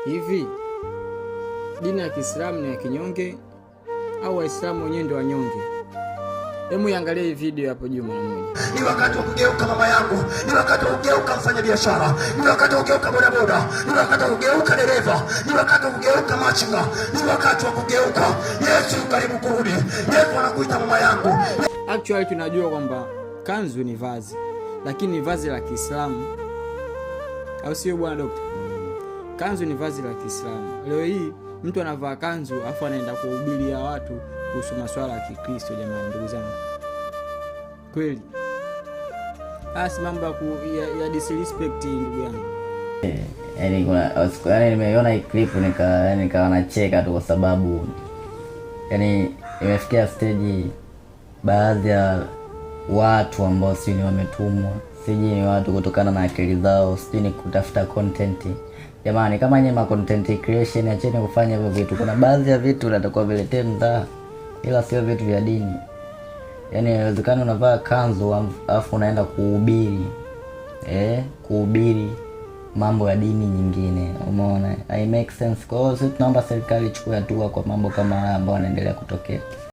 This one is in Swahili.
Hivi dini ya Kiislamu ni ya kinyonge au Waislamu wenyewe ndio wanyonge? Hebu iangalie hii video hapo juu mara moja. Ni wakati wa kugeuka mama yangu, ni wakati wa kugeuka mfanya biashara, ni wakati wa kugeuka bodaboda, ni wakati wa kugeuka dereva, ni wakati wa kugeuka machinga, ni wakati wa kugeuka. Yesu karibu kurudi. Yesu anakuita mama yangu. Actually tunajua kwamba kanzu ni vazi, lakini ni vazi la Kiislamu, au sio bwana dokta? Kanzu ni vazi la Kiislamu. Leo hii mtu anavaa kanzu afu anaenda kuhubiria watu kuhusu masuala ya Kikristo. Jamani, ndugu zangu, kweli asi mambo ya disrespect ndugu yangu. Yaani nimeona hii clip nikawa nacheka tu, kwa sababu yaani imefikia stage baadhi ya watu ambao si ni wametumwa, siji ni watu kutokana na akili zao, siji ni kutafuta content. Jamani, kama nyinyi ma content creation, acheni kufanya hivyo vitu. Kuna baadhi ya vitu natakuwa viletee mdhaa, ila sio vitu vya dini. Yaani inawezekana unavaa kanzu afu unaenda kuhubiri kuhubiri mambo ya dini nyingine. Umeona? I make sense. Kwa hiyo sisi tunaomba serikali ichukue hatua kwa mambo kama haya ambayo yanaendelea kutokea.